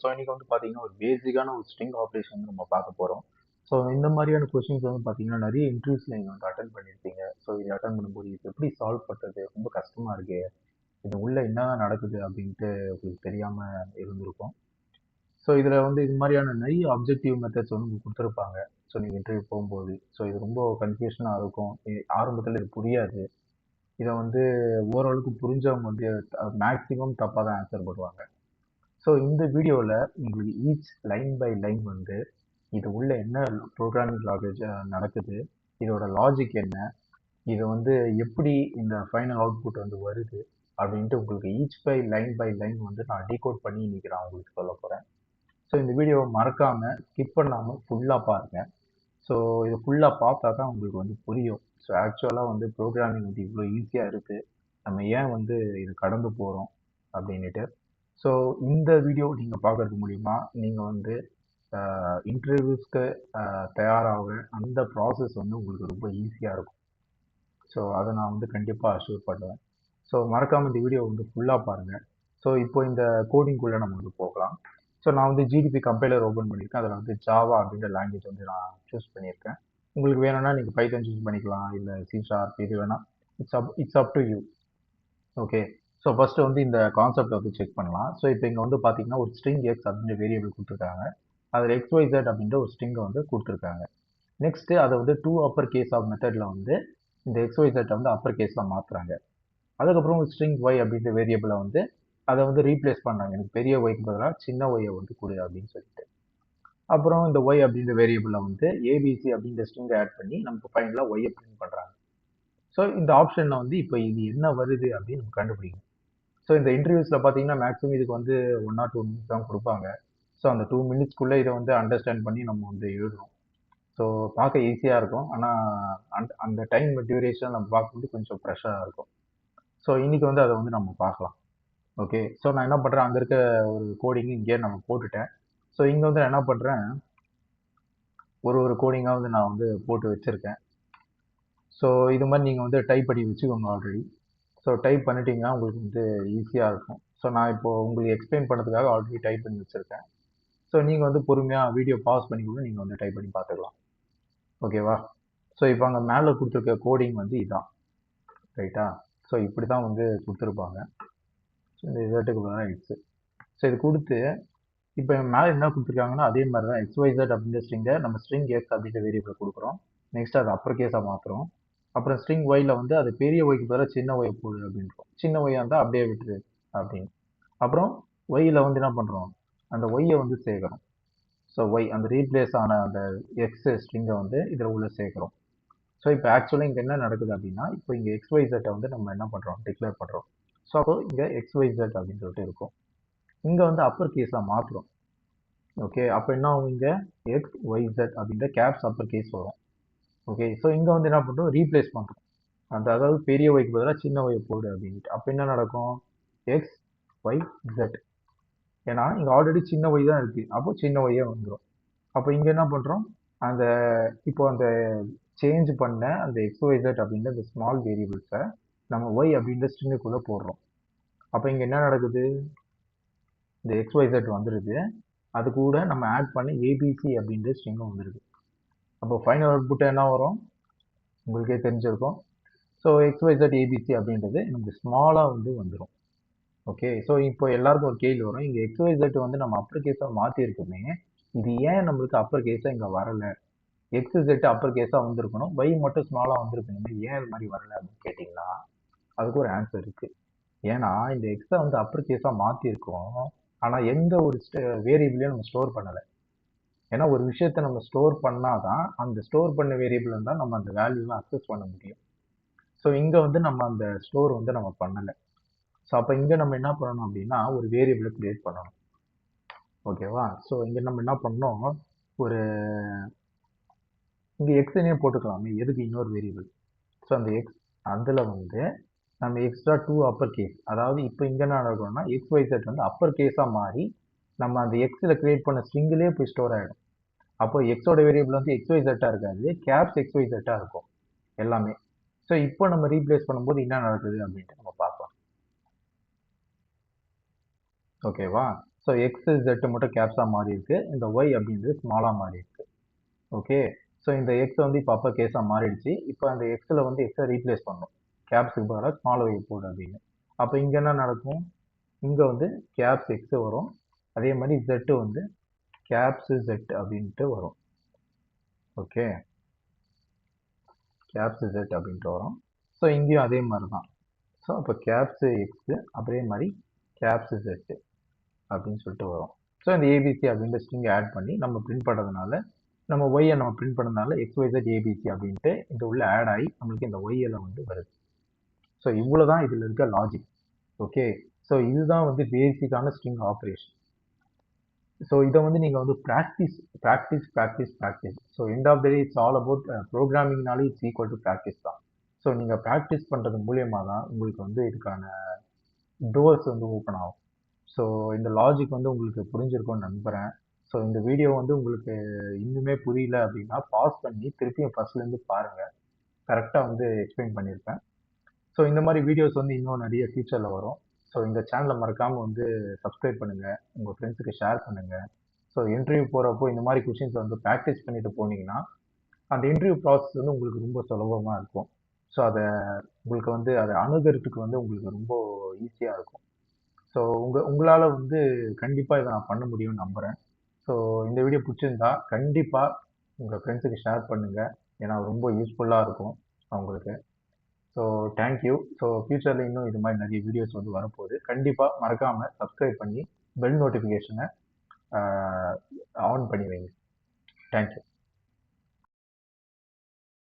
So இன்னைக்கு வந்து பார்த்தீங்கன்னா ஒரு பேசிக்கான ஒரு ஸ்ட்ரிங் ஆப்ரேஷன் வந்து நம்ம பார்க்க போகிறோம். ஸோ இந்த மாதிரியான கொஸ்டின்ஸ் வந்து பார்த்தீங்கன்னா நிறைய இன்டர்வியூஸ்ல நீங்கள் வந்து அட்டன் பண்ணியிருப்பீங்க. ஸோ இது அட்டன் பண்ணும்போது இது எப்படி சால்வ் பண்ணுறது ரொம்ப கஷ்டமாக இருக்கு, இது உள்ள என்னதான் நடக்குது அப்படின்ட்டு உங்களுக்கு தெரியாமல் இருந்திருக்கும். ஸோ இதில் வந்து இது மாதிரியான நிறைய அப்ஜெக்டிவ் மெத்தட்ஸ் வந்து உங்களுக்கு கொடுத்துருப்பாங்க. ஸோ நீங்கள் இன்டர்வியூ போகும்போது ஸோ இது ரொம்ப கன்ஃபியூஷனாக இருக்கும். ஆரம்பத்தில் இது புரியாது. இதை வந்து ஓரளவுக்கு புரிஞ்சவங்க வந்து மேக்ஸிமம் தப்பாக தான் ஆன்சர் பண்ணுவாங்க. ஸோ இந்த வீடியோவில் உங்களுக்கு ஈச் லைன் பை லைன் வந்து இது உள்ள என்ன ப்ரோக்ராமிங் லாங்குவேஜ் நடக்குது, இதோட லாஜிக் என்ன, இது வந்து எப்படி இந்த ஃபைனல் அவுட்புட் வந்து வருது அப்படின்ட்டு உங்களுக்கு ஈச் பை லைன் வந்து நான் டீகோட் பண்ணி இன்னைக்கு நான் உங்களுக்கு சொல்ல போகிறேன். ஸோ இந்த வீடியோவை மறக்காமல் ஸ்கிப் பண்ணாமல் ஃபுல்லாக பாருங்கள். ஸோ இது ஃபுல்லாக பார்த்தா தான் உங்களுக்கு வந்து புரியும். ஸோ ஆக்சுவலாக வந்து ப்ரோக்ராமிங் வந்து இவ்வளோ ஈஸியாக இருக்குது, நம்ம ஏன் வந்து இது கடந்து போகிறோம் அப்படின்ட்டு. ஸோ இந்த வீடியோ நீங்கள் பார்க்கறது மூலிமா நீங்கள் வந்து இன்டர்வியூஸ்க்கு தயாராக அந்த ப்ராசஸ் வந்து உங்களுக்கு ரொம்ப ஈஸியாக இருக்கும். ஸோ அதை நான் வந்து கண்டிப்பாக அஷ்யூர் பண்ணுவேன். ஸோ மறக்காமல் இந்த வீடியோ வந்து ஃபுல்லாக பாருங்கள். ஸோ இப்போ இந்த கோடிங்குள்ளே நம்ம வந்து போகலாம். ஸோ நான் வந்து ஜிடிபி கம்பைலர் ஓப்பன் பண்ணியிருக்கேன். அதில் வந்து ஜாவா அப்படின்ற லாங்குவேஜ் வந்து நான் சூஸ் பண்ணியிருக்கேன். உங்களுக்கு வேணும்னா நீங்கள் பைத்தன் சூஸ் பண்ணிக்கலாம், இல்லை C# இது வேணால் it's up to you. Okay. So first வந்து இந்த கான்செப்ட் வந்து செக் பண்ணலாம். ஸோ இப்போ இங்கே வந்து பார்த்தீங்கன்னா ஒரு ஸ்ட்ரிங் எக்ஸ் அப்படின்ற வேரியபிள் கொடுத்துருக்காங்க. அதில் XYZ அப்படின்ற ஒரு ஸ்ட்ரிங்கை வந்து கொடுத்துருக்காங்க. நெக்ஸ்ட்டு அதை வந்து டூ அப்பர் கேஸ் ஆஃப் மெத்தடில் வந்து இந்த XYZ வந்து அப்பர் கேஸில் மாற்றுறாங்க. அதுக்கப்புறம் ஸ்ட்ரிங் ஒய் அப்படின்ற வேரியபிளை வந்து அதை வந்து ரீப்ளேஸ் பண்ணாங்க. எனக்கு பெரிய ஒய்க்கு பதிலாக சின்ன ஒய்யை வந்து கொடு அப்படின்னு சொல்லிட்டு. அப்புறம் இந்த ஒய் அப்படின்ற வேரியபிளில் வந்து ஏபிசி அப்படின்ற ஸ்ட்ரிங்கை ஆட் பண்ணி நமக்கு ஃபைனலாக ஒய்யை பிரிண்ட் பண்ணுறாங்க. ஸோ இந்த ஆப்ஷனில் வந்து இப்போ இது என்ன வருது அப்படின்னு நம்ம கண்டுபிடிக்கணும். ஸோ இந்த இன்டர்வியூஸில் பார்த்தீங்கன்னா மேக்ஸிமம் இதுக்கு வந்து 1 or 2 minutes தான் கொடுப்பாங்க. ஸோ அந்த 2 minutesக்குள்ளே இதை வந்து அண்டர்ஸ்டாண்ட் பண்ணி நம்ம வந்து எழுதுறோம். ஸோ பார்க்க ஈஸியாக இருக்கும், ஆனால் அந்த டைம் டியூரேஷன் நம்ம பார்க்கும்போது கொஞ்சம் ப்ரெஷராக இருக்கும். ஸோ இன்னைக்கு வந்து அதை வந்து நம்ம பார்க்கலாம். ஓகே. ஸோ நான் என்ன பண்ணுறேன், அங்கே இருக்க ஒரு கோடிங் இங்கேயே நம்ம போட்டுட்டேன். ஸோ இங்கே வந்து நான் என்ன பண்ணுறேன், ஒரு கோடிங்காக வந்து நான் வந்து போட்டு வச்சுருக்கேன். ஸோ இது மாதிரி நீங்கள் வந்து டைப் பண்ணி வச்சுக்கோங்க ஆல்ரெடி. ஸோ டைப் பண்ணிட்டீங்கன்னா உங்களுக்கு வந்து ஈஸியாக இருக்கும். ஸோ நான் இப்போது உங்களுக்கு எக்ஸ்பிளைன் பண்ணுறதுக்காக ஆல்ரெடி டைப் பண்ணி வச்சுருக்கேன். ஸோ நீங்கள் வந்து பொறுமையாக வீடியோ பாஸ் பண்ணி கூட நீங்கள் வந்து டைப் பண்ணி பார்த்துக்கலாம். ஓகேவா? ஸோ இப்போ அங்கே மேலே கொடுத்துருக்க கோடிங் வந்து இதுதான், ரைட்டா? ஸோ இப்படி தான் வந்து கொடுத்துருப்பாங்க. ஸோ இந்த ரிசல்ட்டுக்கு பதிலாக எக்ஸு. ஸோ இது கொடுத்து இப்போ மேலே என்ன கொடுத்துருக்காங்கன்னா அதே மாதிரி தான் XYZ அப்படின்ற ஸ்ட்ரிங்கை நம்ம ஸ்ட்ரிங் எக்ஸ் அப்படின்ற வேரியபிளை கொடுக்குறோம். நெக்ஸ்ட் அது அப்பர் கேஸாக மாற்றுறோம். அப்புறம் ஸ்ட்ரிங் ஒய்யில் வந்து அது பெரிய ஒய்க்கு பதிலாக சின்ன ஒய் போடு அப்படின்றோம். சின்ன ஒய்யாக இருந்தால் அப்படியே விட்டுரு அப்படின்னு. அப்புறம் ஒய்யில் வந்து என்ன பண்ணுறோம், அந்த ஒய்யை வந்து சேர்க்குறோம். ஸோ ஒய் அந்த ரீப்ளேஸ் ஆன அந்த எக்ஸ் ஸ்ட்ரிங்கை வந்து இதில் உள்ள சேர்க்குறோம். ஸோ இப்போ ஆக்சுவலாக இங்கே என்ன நடக்குது அப்படின்னா, இப்போ இங்கே XYZ வந்து நம்ம என்ன பண்ணுறோம், டிக்ளேர் பண்ணுறோம். ஸோ அப்போ இங்கே XYZ அப்படின்னு சொல்லிட்டு இருக்கும். இங்கே வந்து அப்பர் கேஸாக மாற்றுறோம். ஓகே. அப்போ என்ன ஆகும், இங்கே XYZ அப்படின்ற கேப்ஸ் அப்பர் கேஸ் வரும். ஓகே. ஸோ இங்கே வந்து என்ன பண்ணுறோம், ரீப்ளேஸ் பண்ணுறோம். அதாவது பெரிய ஒய்க்கு பதிலாக சின்ன ஒய் போடு அப்படின்ட்டு. அப்போ என்ன நடக்கும், XYZ. ஏன்னா இங்கே ஆல்ரெடி சின்ன ஒய் தான் இருக்குது, அப்போ சின்ன ஒய்யே வந்துடும். அப்போ இங்கே என்ன பண்ணுறோம், அந்த இப்போ அந்த சேஞ்ச் பண்ண அந்த XYZ அப்படின்ற அந்த ஸ்மால் வேரியபிள்ஸை நம்ம ஒய் அப்படின்ற ஸ்ட்ரிங்குக்குள்ளே போடுறோம். அப்போ இங்கே என்ன நடக்குது, இந்த XYZ வந்துடுது. அது கூட நம்ம ஆட் பண்ண ஏபிசி அப்படின்ற ஸ்ட்ரிங்கும் வந்துடுது. அப்போ ஃபைனல் அவுட்புட் என்ன வரும் உங்களுக்கே தெரிஞ்சிருக்கும். ஸோ XYZ ABC அப்படின்றது நமக்கு ஸ்மாலாக வந்து வந்துடும். ஓகே. ஸோ இப்போ எல்லாருக்கும் ஒரு கேள்வி வரும், இங்கே XYZ வந்து நம்ம அப்பர் கேஸாக மாற்றிருக்கோமே, இது ஏன் நம்மளுக்கு அப்பர் கேஸாக இங்கே வரலை, XZ அப்பர் கேஸாக வந்திருக்கணும், Y மட்டும் ஸ்மாலாக வந்திருக்கணுமே, ஏன் இது மாதிரி வரலை அப்படின்னு கேட்டிங்கன்னா அதுக்கு ஒரு ஆன்சர் இருக்குது. ஏன்னா இந்த எக்ஸை வந்து அப்பர் கேஸாக மாற்றிருக்கோம், ஆனால் எந்த ஒரு வேரியபிளையும் நம்ம ஸ்டோர் பண்ணலை. ஏன்னா ஒரு விஷயத்தை நம்ம ஸ்டோர் பண்ணாதான் அந்த ஸ்டோர் பண்ண வேரியபிள் இருந்தால் நம்ம அந்த வேல்யூலாம் அக்சஸ் பண்ண முடியும். ஸோ இங்கே வந்து நம்ம அந்த ஸ்டோர் வந்து நம்ம பண்ணலை. ஸோ அப்போ இங்கே நம்ம என்ன பண்ணணும் அப்படின்னா ஒரு வேரியபிளை கிரியேட் பண்ணணும். ஓகேவா? ஸோ இங்கே நம்ம என்ன பண்ணோம், ஒரு இங்கே எக்ஸ்னே போட்டுக்கலாமே, எதுக்கு இன்னொரு வேரியபிள். ஸோ அந்த எக்ஸ் அதில் வந்து நம்ம எக்ஸ்ட்ரா 2 அப்பர் கேஸ், அதாவது இப்போ இங்கே என்ன நடக்கணும்னா XYZ வந்து அப்பர் கேஸாக மாறி நம்ம அந்த எக்ஸில் கிரியேட் பண்ண ஸ்ட்ரிங்கிலே போய் ஸ்டோர் ஆகிடும். அப்போ எக்ஸோட வேரியபிள் வந்து XYZ இருக்காது, கேப்ஸ் XYZ இருக்கும் எல்லாமே. ஸோ இப்போ நம்ம ரீப்ளேஸ் பண்ணும்போது என்ன நடக்குது அப்படின்ட்டு நம்ம பார்க்கலாம். ஓகேவா? ஸோ எக்ஸ் ஜெட் மட்டும் கேப்ஸாக மாறி இருக்கு, இந்த ஒய் அப்படின்றது ஸ்மாலாக மாறி இருக்கு. ஓகே, ஸோ இந்த எக்ஸ் வந்து இப்போ அப்போ கேஸாக மாறிடுச்சு. இப்போ அந்த எக்ஸில் வந்து எக்ஸை ரீப்ளேஸ் பண்ணணும், கேப்ஸுக்கு பதிலாக ஸ்மால் ஒய் போடு அப்படின்னு. அப்போ இங்கே என்ன நடக்கும், இங்கே வந்து கேப்ஸ் எக்ஸ் வரும், அதே மாதிரி ஜெட்டு வந்து கேப்ஸ் ஜெட் அப்படின்ட்டு வரும். ஓகே, கேப்ஸ் ஜெட் அப்படின்ட்டு வரும். ஸோ இங்கேயும் அதே மாதிரி தான். ஸோ அப்போ கேப்ஸ் எக்ஸு அதே மாதிரி கேப்ஸ் ஜெட்டு அப்படின்னு சொல்லிட்டு வரும். ஸோ இந்த ஏபிசி அப்படின்ற ஸ்ட்ரிங் ஆட் பண்ணி நம்ம பிரிண்ட் பண்ணுறதுனால, நம்ம ஒய்யை நம்ம பிரிண்ட் பண்ணதுனால XYZ ABC அப்படின்ட்டு இது உள்ள ஆட் ஆகி நம்மளுக்கு இந்த ஒய்யில் வந்து வருது. ஸோ இவ்வளோ தான் இதில் இருக்க லாஜிக். ஓகே, ஸோ இதுதான் வந்து பேசிக்கான ஸ்ட்ரிங் ஆப்ரேஷன். ஸோ இதை வந்து நீங்கள் வந்து practice. So end of the day it's all about ப்ரோக்ராமிங்னாலே இட்ஸ் ஈக்குவல் டு ப்ராக்டிஸ் தான். ஸோ நீங்கள் ப்ராக்டிஸ் பண்ணுறது மூலியமாக தான் உங்களுக்கு வந்து இதுக்கான டோர்ஸ் வந்து ஓப்பன் ஆகும். ஸோ இந்த லாஜிக் வந்து உங்களுக்கு புரிஞ்சிருக்கும்னு நம்புகிறேன். ஸோ இந்த வீடியோ வந்து உங்களுக்கு இன்னுமே புரியல அப்படின்னா பாஸ் பண்ணி திருப்பியும் ஃபர்ஸ்ட்லேருந்து பாருங்கள், கரெக்டாக வந்து எக்ஸ்பிளைன் பண்ணியிருப்பேன். ஸோ இந்த மாதிரி வீடியோஸ் வந்து இன்னும் நிறைய ஃபியூச்சரில் வரும். ஸோ இந்த சேனலை மறக்காமல் வந்து சப்ஸ்கிரைப் பண்ணுங்கள், உங்கள் ஃப்ரெண்ட்ஸுக்கு ஷேர் பண்ணுங்கள். ஸோ இன்டர்வியூ போகிறப்போ இந்த மாதிரி கொஷின்ஸ் வந்து ப்ராக்டிஸ் பண்ணிட்டு போனீங்கன்னா அந்த இன்டர்வியூ ப்ராசஸ் வந்து உங்களுக்கு ரொம்ப சுலபமாக இருக்கும். ஸோ அதை உங்களுக்கு வந்து அதை அணுகிறதுக்கு வந்து உங்களுக்கு ரொம்ப ஈஸியாக இருக்கும். ஸோ உங்களால் வந்து கண்டிப்பாக இதை நான் பண்ண முடியும்னு நம்புகிறேன். ஸோ இந்த வீடியோ பிடிச்சிருந்தா கண்டிப்பாக உங்கள் ஃப்ரெண்ட்ஸுக்கு ஷேர் பண்ணுங்கள், ஏன்னா ரொம்ப யூஸ்ஃபுல்லாக இருக்கும் அவங்களுக்கு. So thank you. ஸோ ஃப்யூச்சரில் இன்னும் இது மாதிரி நிறைய வீடியோஸ் வந்து வரப்போகுது. கண்டிப்பாக மறக்காமல் சப்ஸ்கிரைப் பண்ணி பெல் நோட்டிஃபிகேஷனை ஆன் பண்ணி வைங்க. தேங்க்யூ.